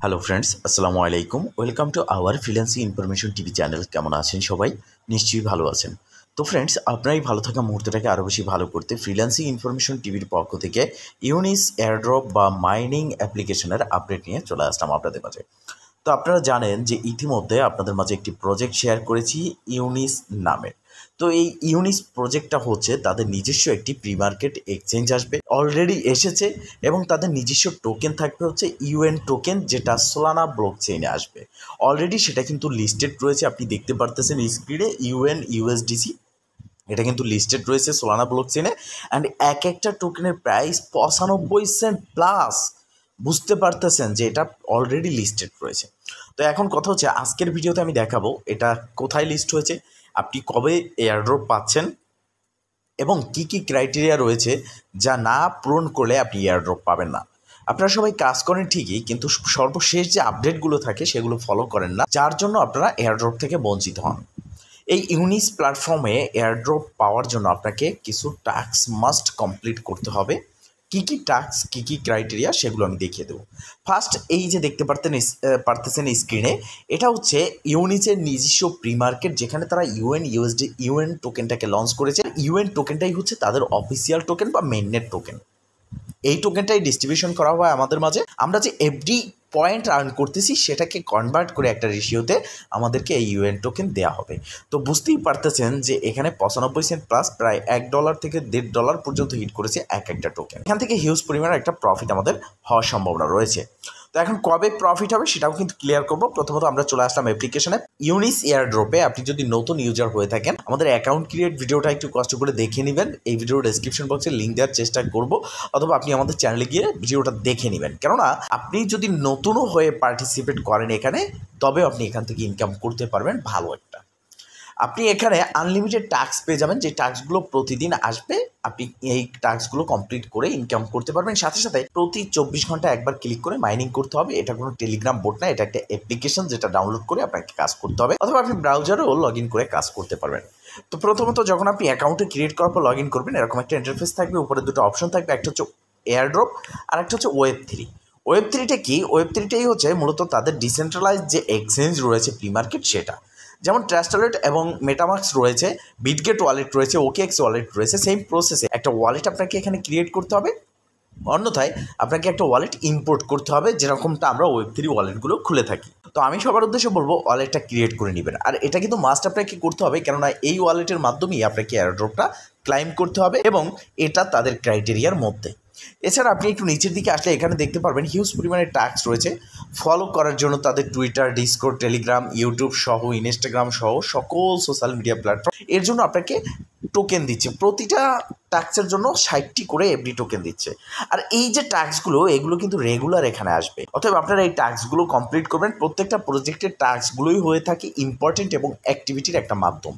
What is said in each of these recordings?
Hello friends, আসসালামু আলাইকুম। Welcome to our freelancing information TV channel. কেমন আছেন সবাই? নিশ্চয়ই ভালো আছেন। তো ফ্রেন্ডস, আপনার এই ভালো থাকা মুহূর্তটাকে আরও বেশি ভালো করতে ফ্রিল্যান্সিং ইনফরমেশন টিভির পক্ষ থেকে ইউনিস এয়ারড্রপ বা মাইনিং অ্যাপ্লিকেশনের আপডেট নিয়ে চলে আসলাম আপনাদের মাঝে। তো আপনারা জানেন যে ইতিমধ্যে আপনাদের মাঝে একটি প্রজেক্ট শেয়ার করেছি ইউনিস নামের। তো এই ইউনিস প্রজেক্টটা হচ্ছে তাদের নিজস্ব একটি প্রি মার্কেট এক্সচেঞ্জ আসবে, অলরেডি এসেছে, এবং তাদের নিজস্ব টোকেন থাকবে হচ্ছে ইউএন টোকেন, যেটা সোলানা ব্লক চেইনে আসবে। অলরেডি সেটা কিন্তু লিস্টেড রয়েছে, আপনি দেখতে পারতেছেন স্ক্রিনে ইউএন ইউএসডিসি। এটা কিন্তু লিস্টেড রয়েছে সোলানা ব্লক চেইনে, অ্যান্ড এক একটা টোকেনের প্রাইস 95 সেন্ট প্লাস। বুঝতে পারতেছেন যে এটা অলরেডি লিস্টেড রয়েছে। তো এখন কথা হচ্ছে, আজকের ভিডিওতে আমি দেখাবো এটা কোথায় লিস্ট হয়েছে, আপনি কবে এয়ারড্রপ পাচ্ছেন, এবং কি কি ক্রাইটেরিয়া রয়েছে যা না পূরণ করলে আপনি এয়ারড্রপ পাবেন না। আপনারা সবাই কাজ করেন ঠিকই, কিন্তু সর্বশেষ যে আপডেটগুলো থাকে সেগুলো ফলো করেন না, যার জন্য আপনারা এয়ারড্রপ থেকে বঞ্চিত হন। এই ইউনিস প্ল্যাটফর্মে এয়ারড্রপ পাওয়ার জন্য আপনাকে কিছু টাস্ক মাস্ট কমপ্লিট করতে হবে। কী কী টাস্ক, কী কী ক্রাইটেরিয়া, সেগুলো আমি দেখিয়ে দেবো। ফার্স্ট, এই যে দেখতে পারতেছেন স্ক্রিনে, এটা হচ্ছে ইউনিসের নিজস্ব প্রি মার্কেট, যেখানে তারা ইউএন টোকেনটাকে লঞ্চ করেছে। ইউএন টোকেনটাই হচ্ছে তাদের অফিসিয়াল টোকেন বা মেইননেট টোকেন। এই টোকেনটাই ডিস্ট্রিবিউশন করা হয় আমাদের মাঝে। আমরা যে এফডি পয়েন্ট আর্ন করতেছি সেটাকে কনভার্ট করে একটা রেশিওতে আমাদেরকে এই ইউএন টোকেন দেওয়া হবে। তো বুঝতেই পারতেছেন যে এখানে 95 সেন্ট প্লাস প্রায় $1 থেকে $1.5 পর্যন্ত হিট করেছে এক একটা টোকেন। এখান থেকে হিউজ পরিমাণের একটা প্রফিট আমাদের হওয়ার সম্ভাবনা রয়েছে। তো এখন কবে প্রফিট হবে সেটাও কিন্তু ক্লিয়ার করবো। প্রথমত আমরা চলে আসলাম অ্যাপ্লিকেশনে ইউনিস এয়ারড্রপে। আপনি যদি নতুন ইউজার হয়ে থাকেন, আমাদের অ্যাকাউন্ট ক্রিয়েট ভিডিওটা একটু কষ্ট করে দেখে নেবেন। এই ভিডিওর ডেসক্রিপশন বক্সে লিঙ্ক দেওয়ার চেষ্টা করব, অথবা আপনি আমাদের চ্যানেলে গিয়ে ভিডিওটা দেখে নেবেন। কেননা আপনি যদি নতুনও হয়ে পার্টিসিপেট করেন এখানে, তবে আপনি এখান থেকে ইনকাম করতে পারবেন ভালো একটা। আপনি এখানে আনলিমিটেড টাস্ক পেয়ে যাবেন, যে টাস্কগুলো প্রতিদিন আসবে। আপনি এই টাস্কগুলো কমপ্লিট করে ইনকাম করতে পারবেন। সাথে সাথে প্রতি 24 ঘন্টা একবার ক্লিক করে মাইনিং করতে হবে। এটা কোনো টেলিগ্রাম বোট না, এটা একটা অ্যাপ্লিকেশন, যেটা ডাউনলোড করে আপনাকে কাজ করতে হবে, অথবা আপনি ব্রাউজারেও লগ ইন করে কাজ করতে পারবেন। তো প্রথমত যখন আপনি অ্যাকাউন্টে ক্রিয়েট করার পর লগ ইন করবেন, এরকম একটা ইন্টারফেস থাকবে। উপরে দুটো অপশন থাকবে, একটা হচ্ছে এয়ারড্রপ আর একটা হচ্ছে ওয়েব3। ওয়েব3টা কি? ওয়েব3টাই হচ্ছে মূলত তাদের ডিসেন্ট্রালাইজ যে এক্সচেঞ্জ রয়েছে প্রি মার্কেট, সেটা। যেমন ট্রাস্ট ওয়ালেট এবং মেটামাস্ক রয়েছে, বিটগেট ওয়ালেট রয়েছে, ওকেএক্স ওয়ালেট রয়েছে। সেম প্রসেসে একটা ওয়ালেট আপনাকে এখানে ক্রিয়েট করতে হবে, অন্যথায় আপনাকে একটা ওয়ালেট ইম্পোর্ট করতে হবে, যেরকমটা আমরা ওয়েব3 ওয়ালেটগুলো খুলে থাকি। তো আমি সবার উদ্দেশ্যে বলবো ওয়ালেটটা ক্রিয়েট করে নেবেন। আর এটা কিন্তু মাস্ট আপনাকে করতে হবে, কেননা এই ওয়ালেটের মাধ্যমেই আপনাকে এয়ারড্রপটা ক্লাইম করতে হবে, এবং এটা তাদের ক্রাইটেরিয়ার মধ্যে। এছাড়া আপনি একটু নিচের দিকে আসলে এখানে দেখতে পারবেন হিউজ পরিমাণে টাস্ক রয়েছে। ফলো করার জন্য তাদের টুইটার, ডিসকর্ড, টেলিগ্রাম, ইউটিউব সহ, ইনস্টাগ্রাম সহ সকল সোশ্যাল মিডিয়া প্ল্যাটফর্ম এর জন্য আপনাকে টোকেন দিচ্ছে। প্রতিটা টাস্কের জন্য 60টি করে এফডি টোকেন দিচ্ছে। আর এই যে টাস্কগুলো, এগুলো কিন্তু রেগুলার এখানে আসবে। অতএব আপনারা এই টাস্কগুলো কমপ্লিট করবেন। প্রত্যেকটা প্রজেক্টের টাস্কগুলোই হয়ে থাকে ইম্পর্টেন্ট এবং অ্যাক্টিভিটির একটা মাধ্যম,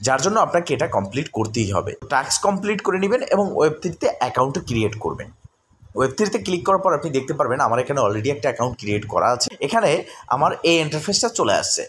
যার জন্য আপনাকে এটা কমপ্লিট করতেই হবে। টাস্ক কমপ্লিট করে নেবেন এবং ওয়েব3তে অ্যাকাউন্টও ক্রিয়েট করবেন। ওয়েব3তে ক্লিক করার পর আপনি দেখতে পারবেন আমার এখানে অলরেডি একটা অ্যাকাউন্ট ক্রিয়েট করা আছে। এখানে আমার এই ইন্টারফেসটা চলে আসছে,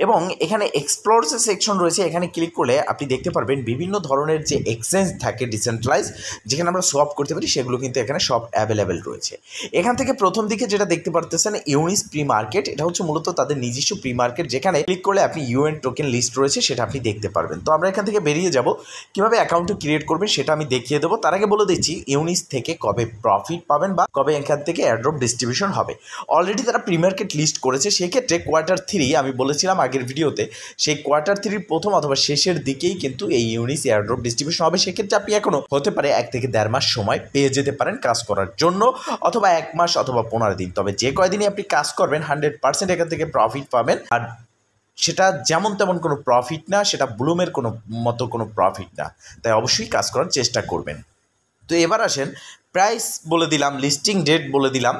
এবং এখানে এক্সপ্লোর যে সেকশন রয়েছে, এখানে ক্লিক করলে আপনি দেখতে পারবেন বিভিন্ন ধরনের যে এক্সচেঞ্জ থাকে ডিসেন্ট্রালাইজ, যেখানে আমরা সোয়াপ করতে পারি, সেগুলো কিন্তু এখানে সব অ্যাভেলেবেল রয়েছে। এখান থেকে প্রথম দিকে যেটা দেখতে পারতেছেন ইউনিস প্রি মার্কেট, এটা হচ্ছে মূলত তাদের নিজস্ব প্রি মার্কেট, যেখানে ক্লিক করলে আপনি ইউএন টোকেন লিস্ট রয়েছে সেটা আপনি দেখতে পারবেন। তো আমরা এখান থেকে বেরিয়ে যাব, কীভাবে অ্যাকাউন্টে ক্রিয়েট করবেন সেটা আমি দেখিয়ে দেবো। তার আগে বলে দিচ্ছি ইউনিস থেকে কবে প্রফিট পাবেন বা কবে এখান থেকে এয়ারড্রপ ডিস্ট্রিবিউশন হবে। অলরেডি তারা প্রি মার্কেট লিস্ট করেছে, সেক্ষেত্রে Q3 আমি বলেছিলাম আগের ভিডিওতে, সেই Q3 প্রথম অথবা শেষের দিকেই কিন্তু এই ইউনিস এয়ারড্রপ ডিস্ট্রিবিউশন হবে। সেক্ষেত্রে আপনি এখনো হতে পারে 1 থেকে 1.5 মাস সময় পেয়ে যেতে পারেন কাজ করার জন্য, অথবা 1 মাস অথবা 15 দিন। তবে যে কয়দিনই আপনি কাজ করবেন 100% এখান থেকে প্রফিট পাবেন। আর সেটা যেমন তেমন কোনো প্রফিট না, সেটা ব্লুমের কোনো প্রফিট না, তাই অবশ্যই কাজ করার চেষ্টা করবেন। তো এবার আসেন, প্রাইস বলে দিলাম, লিস্টিং ডেট বলে দিলাম।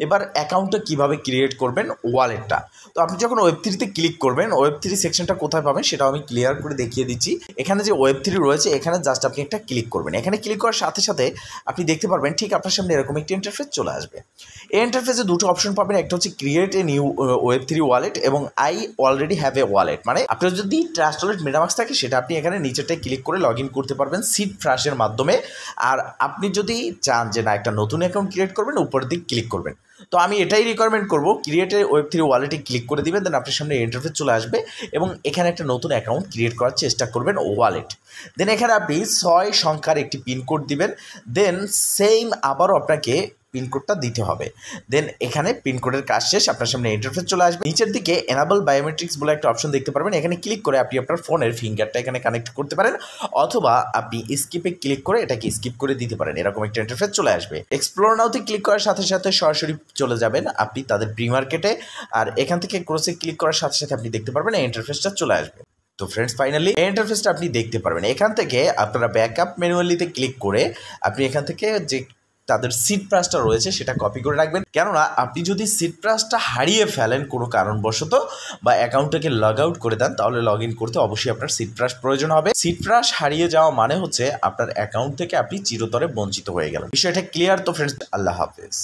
এবার অ্যাকাউন্টটা কীভাবে ক্রিয়েট করবেন, ওয়ালেটটা। তো আপনি যখন ওয়েব3তে ক্লিক করবেন, ওয়েব3 সেকশনটা কোথায় পাবেন সেটাও আমি ক্লিয়ার করে দেখিয়ে দিচ্ছি। এখানে যে ওয়েব3 রয়েছে, এখানে জাস্ট আপনি একটা ক্লিক করবেন। এখানে ক্লিক করার সাথে সাথে আপনি দেখতে পারবেন ঠিক আপনার সামনে এরকম একটি ইন্টারফেস চলে আসবে। এই ইন্টারফেসে দুটো অপশন পাবেন, একটা হচ্ছে ক্রিয়েট এ নিউ ওয়েব3 ওয়ালেট, এবং I already have a wallet. মানে আপনার যদি ট্রাস্ট ওয়ালেট মেটামাস্ক থাকে, সেটা আপনি এখানে নিচেরটায় ক্লিক করে লগ ইন করতে পারবেন সিড ফ্রাশের মাধ্যমে। আর আপনি যদি চান যে না একটা নতুন অ্যাকাউন্ট ক্রিয়েট করবেন, উপরের দিক ক্লিক করবেন। তো আমি এটাই রিকমেন্ড করব, ক্রিয়েটে ওয়েব3 ওয়ালেটে ক্লিক করে দিবেন, দেন আপনার সামনে ইন্টারফেস চলে আসবে এবং এখানে একটা নতুন অ্যাকাউন্ট ক্রিয়েট করার চেষ্টা করবেন ওয়ালেট। দেন এখানে আপনি 6 সংখ্যার একটি পিনকোড দিবেন, দেন সেম আবারও আপনাকে পিনকোডটা দিতে হবে। দেন এখানে পিনকোডের কাজ শেষ, আপনার সামনে ইন্টারফেস চলে আসবে। নিচের দিকে এনাবল বায়োমেট্রিক্স বলে একটা অপশন দেখতে পারবেন, এখানে ক্লিক করে আপনি আপনার ফোনের ফিঙ্গারটা এখানে কানেক্ট করতে পারেন, অথবা আপনি স্কিপে ক্লিক করে এটাকে স্কিপ করে দিতে পারেন। এরকম একটা ইন্টারফেস চলে আসবে। এক্সপ্লোর নাওতে ক্লিক করার সাথে সাথে সরাসরি চলে যাবেন আপনি তাদের প্রি মার্কেটে, আর এখান থেকে ক্রসে ক্লিক করার সাথে সাথে আপনি দেখতে পারবেন এই ইন্টারফেসটা চলে আসবে। তো ফ্রেন্ডস, ফাইনালি এই ইন্টারফেসটা আপনি দেখতে পারবেন। এখান থেকে আপনারা ব্যাকআপ ম্যানুয়ালিতে ক্লিক করে আপনি এখান থেকে যে তাদের সিড প্রাইসটা রয়েছে সেটা কপি করে রাখবেন, কেননা আপনি যদি সিড প্রাইসটা হারিয়ে ফেলেন কোনো কারণবশত বা অ্যাকাউন্টটাকে লগ আউট করে দেন, তাহলে লগ ইন করতে অবশ্যই আপনার সিড প্রাইস প্রয়োজন হবে। সিড প্রাইস হারিয়ে যাওয়া মানে হচ্ছে আপনার অ্যাকাউন্ট থেকে আপনি চিরতরে বঞ্চিত হয়ে গেলেন। বিষয়টা ক্লিয়ার? তো ফ্রেন্ডস, আল্লাহ হাফেজ।